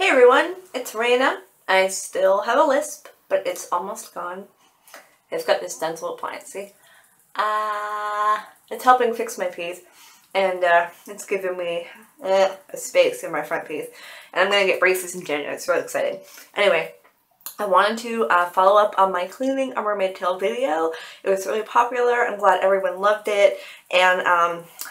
everyone, it's Raina. I still have a lisp, but it's almost gone. I've got this dental appliance, see? It's helping fix my teeth, and it's giving me a space in my front teeth. And I'm going to get braces in January. It's really exciting. Anyway, I wanted to follow up on my cleaning a mermaid tail video. It was really popular. I'm glad everyone loved it. And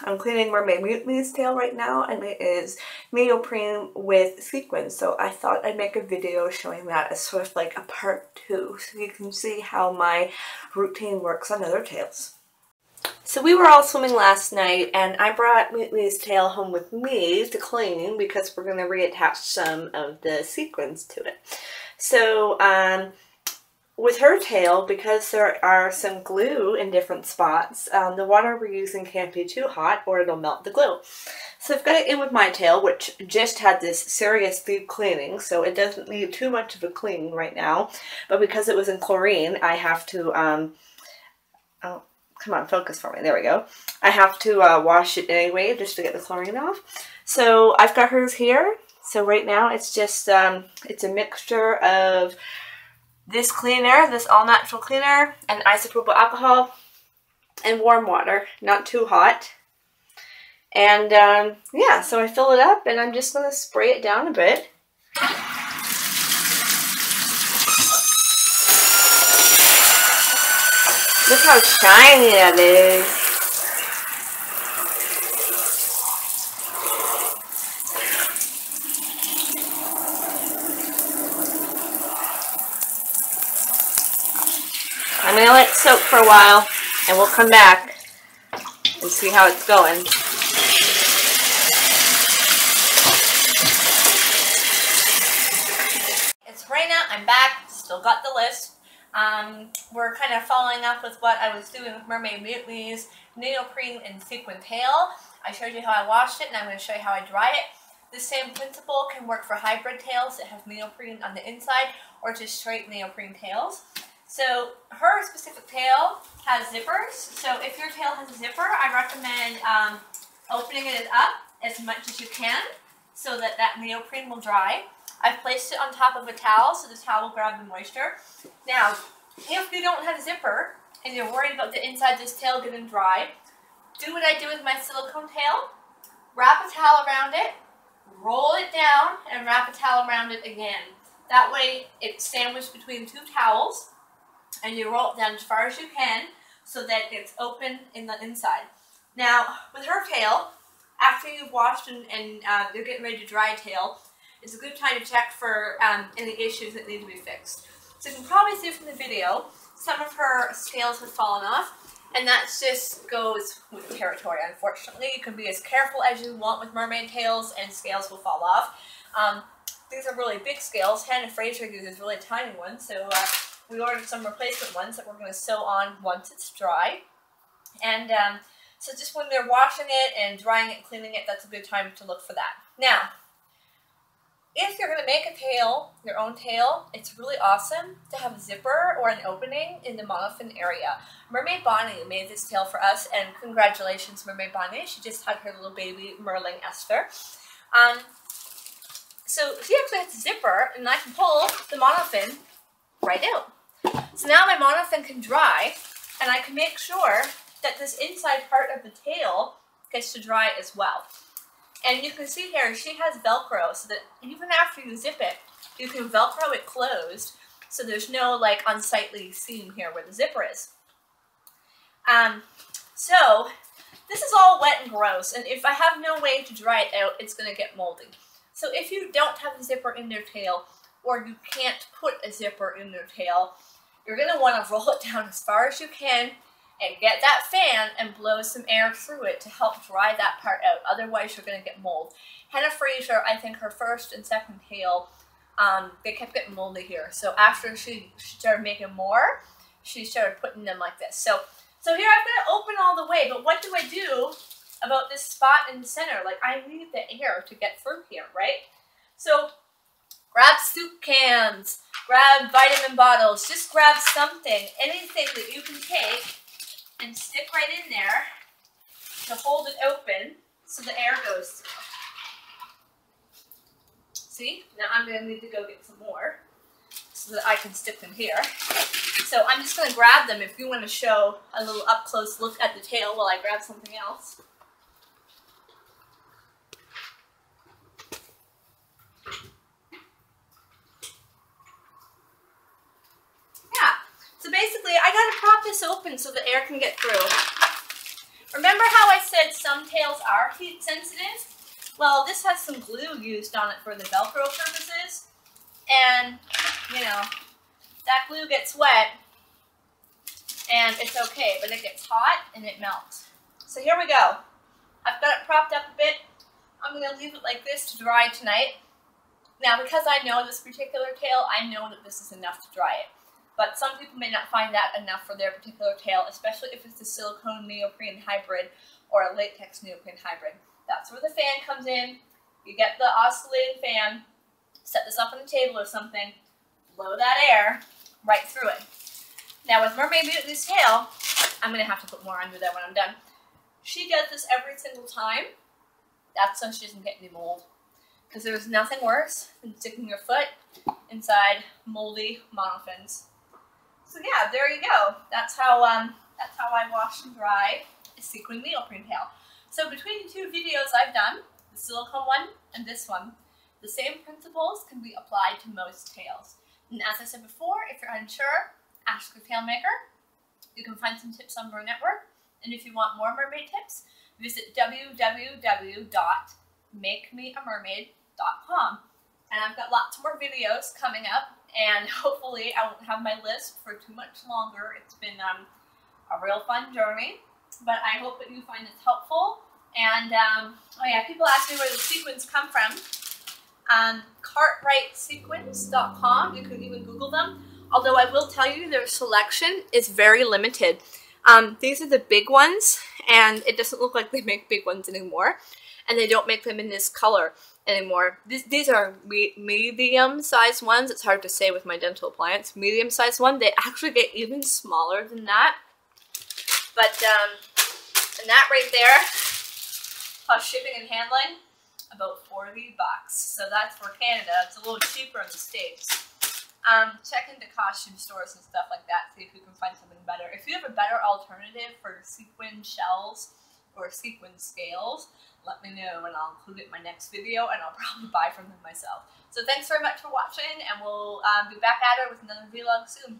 I'm cleaning Mermaid Mutiny's tail right now, and it is neoprene with sequins. So I thought I'd make a video showing that as sort of like a part 2, so you can see how my routine works on other tails. So we were all swimming last night, and I brought Mutiny's tail home with me to clean because we're going to reattach some of the sequins to it. So with her tail, because there are some glue in different spots, the water we're using can't be too hot or it'll melt the glue. So I've got it in with my tail, which just had this serious deep cleaning, so it doesn't need too much of a clean right now. But because it was in chlorine, I have to, oh, come on, focus for me, there we go. I have to wash it anyway just to get the chlorine off. So I've got hers here. So right now it's just, it's a mixture of this cleaner, this all-natural cleaner, and isopropyl alcohol, and warm water, not too hot. And yeah, so I fill it up, and I'm just going to spray it down a bit. Look how shiny that is. I'm going to let it soak for a while, and we'll come back and see how it's going. It's Raina. I'm back. Still got the lisp. We're kind of following up with what I was doing with Mermaid Mutiny's neoprene and sequin tail. I showed you how I washed it, and I'm going to show you how I dry it. The same principle can work for hybrid tails that have neoprene on the inside, or just straight neoprene tails. So her specific tail has zippers, so if your tail has a zipper, I recommend opening it up as much as you can so that that neoprene will dry. I've placed it on top of a towel so the towel will grab the moisture. Now, if you don't have a zipper and you're worried about the inside of this tail getting dry, do what I do with my silicone tail. Wrap a towel around it, roll it down, and wrap a towel around it again. That way it's sandwiched between two towels, and you roll it down as far as you can so that it's open in the inside. Now, with her tail, after you've washed and you're getting ready to dry a tail, it's a good time to check for any issues that need to be fixed. So you can probably see from the video, some of her scales have fallen off, and that just goes with the territory, unfortunately. You can be as careful as you want with mermaid tails, and scales will fall off. These are really big scales. Hannah Fraser uses really tiny ones, so we ordered some replacement ones that we're going to sew on once it's dry. And so just when they're washing it and drying it and cleaning it, that's a good time to look for that. Now, if you're going to make a tail, your own tail, it's really awesome to have a zipper or an opening in the monofin area. Mermaid Bonnie made this tail for us, and congratulations, Mermaid Bonnie. She just had her little baby, Merling Esther. So she actually has a zipper, and I can pull the monofin right out. So now my monofin can dry, and I can make sure that this inside part of the tail gets to dry as well. And you can see here, she has Velcro, so that even after you zip it, you can Velcro it closed, so there's no like unsightly seam here where the zipper is. So this is all wet and gross, and if I have no way to dry it out, it's going to get moldy. So if you don't have a zipper in your tail, or you can't put a zipper in your tail, you're going to want to roll it down as far as you can and get that fan and blow some air through it to help dry that part out. Otherwise, you're going to get mold. Hannah Fraser, I think her first and second tail, they kept getting moldy here. So after she started making more, she started putting them like this. So here I've got it open all the way, but what do I do about this spot in the center? Like, I need the air to get through here, right? So grab soup cans, grab vitamin bottles, just grab something, anything that you can take and stick right in there to hold it open so the air goes through. See, now I'm going to need to go get some more so that I can stick them here. So I'm just going to grab them if you want to show a little up close look at the tail while I grab something else. Yeah, so basically I got to prop this open so the air can get through. Remember how I said some tails are heat sensitive? Well, this has some glue used on it for the Velcro purposes, and, you know, that glue gets wet, and it's okay, but it gets hot and it melts. So here we go. I've got it propped up a bit. I'm going to leave it like this to dry tonight. Now, because I know this particular tail, I know that this is enough to dry it. But some people may not find that enough for their particular tail, especially if it's a silicone neoprene hybrid or a latex neoprene hybrid. That's where the fan comes in. You get the oscillating fan, set this up on the table or something, blow that air right through it. Now with Mermaid Mutiny's tail, I'm going to have to put more under there when I'm done. She does this every single time. That's so she doesn't get any mold. Because there's nothing worse than sticking your foot inside moldy monofins. So yeah, there you go. That's how I wash and dry a sequin neoprene tail. So between the two videos I've done, the silicone one and this one, the same principles can be applied to most tails. And as I said before, if you're unsure, ask your tail maker. You can find some tips on Mer Network. And if you want more mermaid tips, visit www.makemeamermaid.com. And I've got lots more videos coming up, and hopefully I won't have my list for too much longer. It's been a real fun journey. But I hope that you find this helpful. And, oh yeah, people ask me where the sequins come from. Cartwrightsequins.com. You can even Google them. Although I will tell you their selection is very limited. These are the big ones, and it doesn't look like they make big ones anymore. And they don't make them in this color anymore. These are medium-sized ones. It's hard to say with my dental appliance. Medium-sized one. They actually get even smaller than that. But, and that right there, plus shipping and handling, about $40. So that's for Canada. It's a little cheaper in the States. Check into costume stores and stuff like that, see if you can find something better. If you have a better alternative for sequin shells or sequin scales, let me know and I'll include it in my next video, and I'll probably buy from them myself. So thanks very much for watching, and we'll be back at it with another vlog soon.